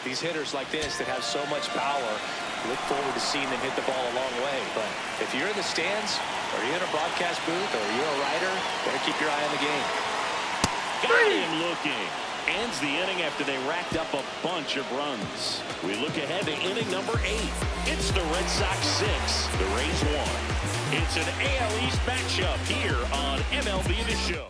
Speaker 2: These hitters like this that have so much power, look forward to seeing them hit the ball a long way. But if you're in the stands, or you're in a broadcast booth, or you're a writer, better keep your eye on the game.
Speaker 1: Got him looking. Ends the inning after they racked up a bunch of runs. We look ahead to inning number 8. It's the Red Sox 6, the Rays 1. It's an AL East matchup here on MLB The Show.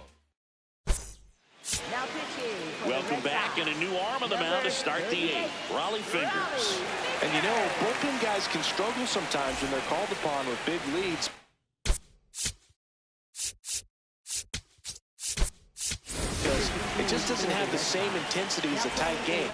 Speaker 4: Now pitching for
Speaker 1: Welcome back, and a new arm on the mound to start the 8th. Raleigh Fingers.
Speaker 2: And you know, bullpen guys can struggle sometimes when they're called upon with big leads. Because it just doesn't have the same intensity as a tight game.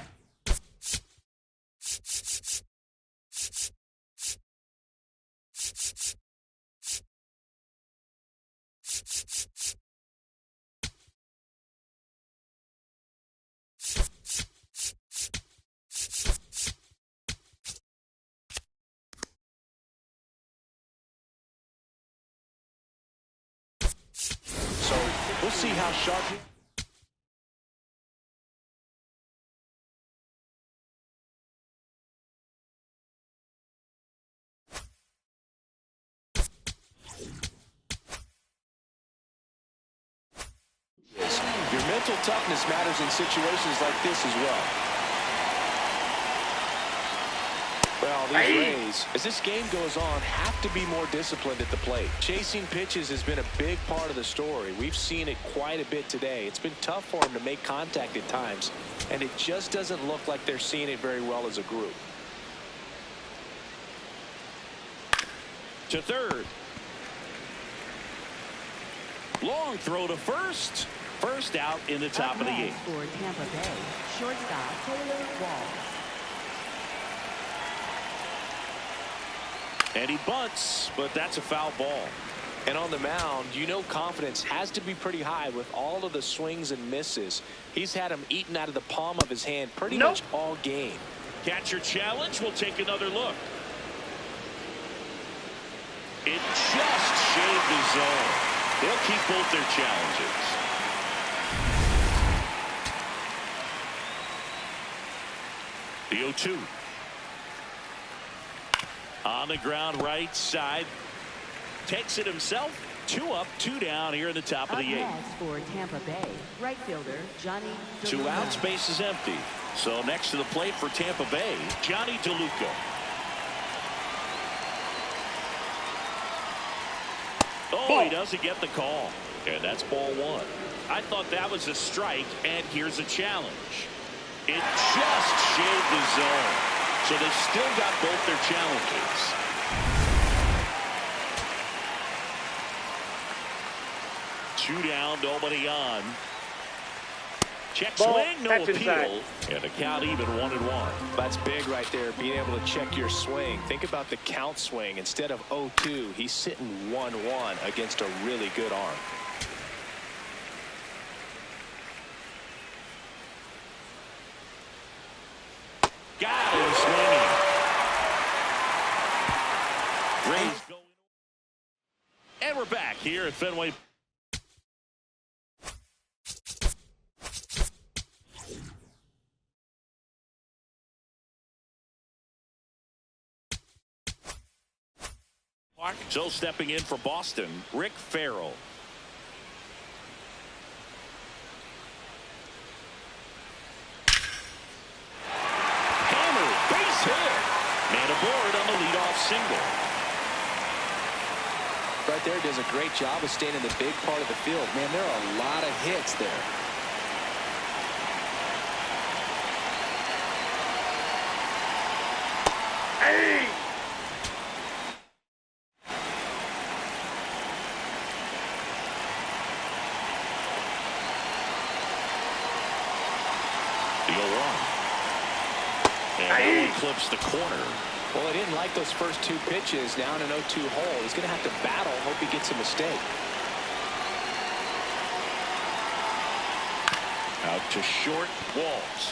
Speaker 2: So we'll see how sharp he... Your mental toughness matters in situations like this as well. Well, these Rays, as this game goes on, have to be more disciplined at the plate. Chasing pitches has been a big part of the story. We've seen it quite a bit today. It's been tough for them to make contact at times, and it just doesn't look like they're seeing it very well as a group.
Speaker 1: To third. Long throw to first. First out in the top of the 8th.
Speaker 4: For Tampa Bay, shortstop Taylor Walls.
Speaker 1: And he bunts, but that's a foul ball.
Speaker 2: And on the mound, you know confidence has to be pretty high with all of the swings and misses. He's had them eaten out of the palm of his hand pretty much all game.
Speaker 1: Catcher challenge. We'll take another look. It just shaved the zone. They'll keep both their challenges. The 0-2. On the ground, right side. Takes it himself. 2 up, 2 down here in the top of the 8th.
Speaker 4: Next for Tampa Bay, right fielder Johnny
Speaker 1: 2 outs, base is empty. So next to the plate for Tampa Bay, Johnny DeLuca. Oh, he doesn't get the call. And that's ball 1. I thought that was a strike, and here's a challenge. It just shaved the zone. So they've still got both their challenges. Two down, nobody on. Check swing, no appeal. And the count even 1-1.
Speaker 2: That's big right there, being able to check your swing. Think about the count swing. Instead of 0-2, he's sitting 1-1 against a really good arm.
Speaker 1: Rays go. And we're back here at Fenway. So stepping in for Boston, Rick Farrell. Hammer, base hit. Man aboard on the leadoff single.
Speaker 2: Right there does a great job of staying in the big part of the field. Man, there are a lot of hits there.
Speaker 3: Hey!
Speaker 1: The 0-1. And that one clips the corner.
Speaker 2: Well, he didn't like those first two pitches down an 0-2 hole. He's going to have to battle. Hope he gets a mistake.
Speaker 1: Out to short. Walls.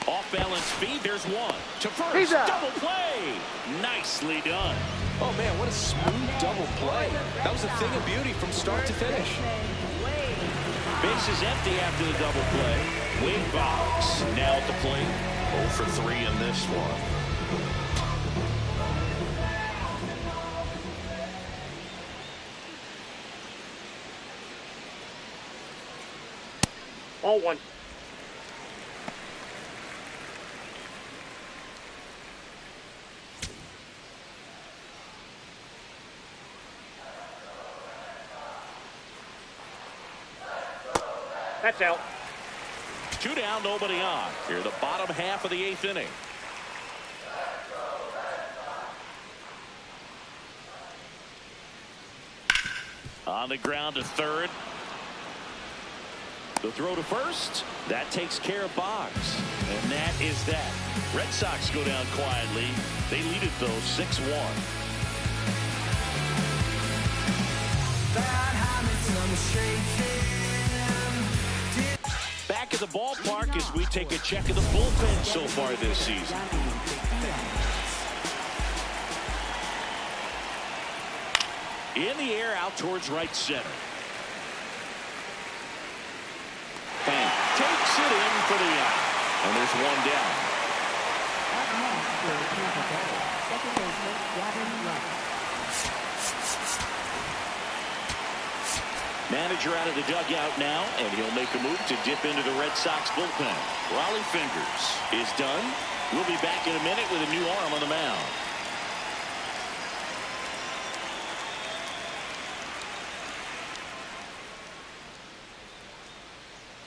Speaker 1: Off balance speed. There's one. To first.
Speaker 3: He's out.
Speaker 1: Double play. Nicely done.
Speaker 2: Oh, man, what a smooth double play. That was a thing of beauty from start to finish.
Speaker 1: Base is empty after the double play. Wade Boggs now at the plate. 0 for 3 in this one.
Speaker 3: All one. That's out.
Speaker 1: 2 down, nobody on. Here, the bottom half of the 8th inning. On the ground to third. The throw to first. That takes care of Boggs. And that is that. Red Sox go down quietly. They lead it, though, 6-1. Back at the ballpark as we take a check of the bullpen so far this season. In the air out towards right center. And takes it in for the out. And there's one down.
Speaker 4: Up next for Tampa Bay, second baseman Gavin Lux.
Speaker 1: Manager out of the dugout now, and he'll make a move to dip into the Red Sox bullpen. Raleigh Fingers is done. We'll be back in a minute with a new arm on the mound.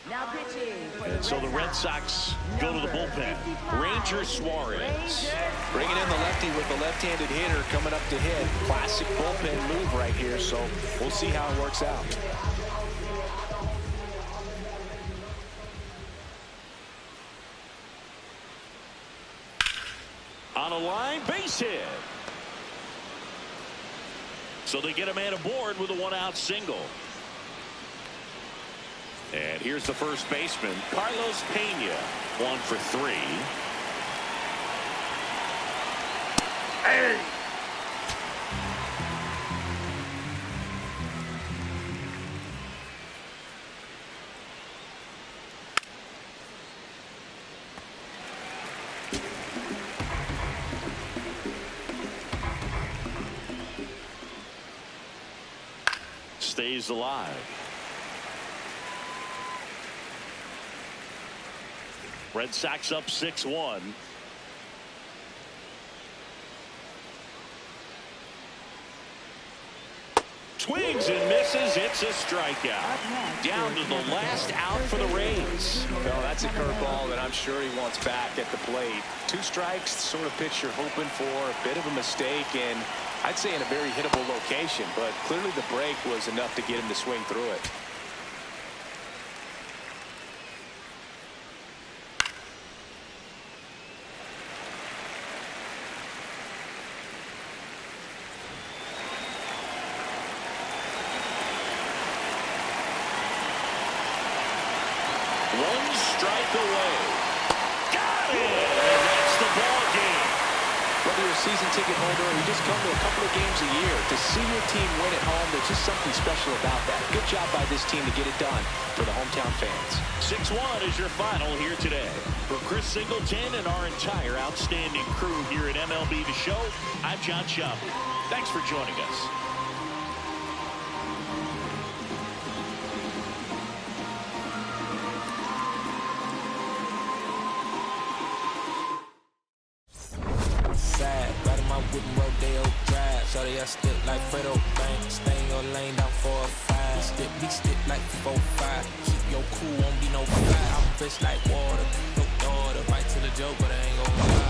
Speaker 4: Now pitching for
Speaker 1: And so the Red Sox go to the bullpen. Ranger Suarez.
Speaker 2: Bringing in the lefty with the left-handed hitter coming up to hit. Classic bullpen move right here, so we'll see how it works out.
Speaker 1: On a line, base hit. So they get a man aboard with a 1-out single. And here's the first baseman, Carlos Pena, 1 for 3.
Speaker 3: Hey!
Speaker 1: Stays alive. Red Sox up 6-1. Swings and misses. It's a strikeout. Down to the last out for the Rays.
Speaker 2: Well, that's a curveball that I'm sure he wants back at the plate. 2 strikes, sort of pitch you're hoping for. A bit of a mistake, and I'd say in a very hittable location. But clearly the break was enough to get him to swing through it.
Speaker 1: One strike away. Got it! And that's the ball game.
Speaker 2: Well, whether you're a season ticket holder or you just come to a couple of games a year, to see your team win at home, there's just something special about that. Good job by this team to get it done for the hometown fans.
Speaker 1: 6-1 is your final here today. For Chris Singleton and our entire outstanding crew here at MLB The Show, I'm John Schaffner. Thanks for joining us.
Speaker 5: Riding my whip and Rodeo Drive. Shorty, I stick like Fredo Bang. Stay in your lane down 4-5. Big stick like 4-5. Keep your cool, won't be no fly. I'm fresh like water. Your daughter, right to the joke, but I ain't gon' lie.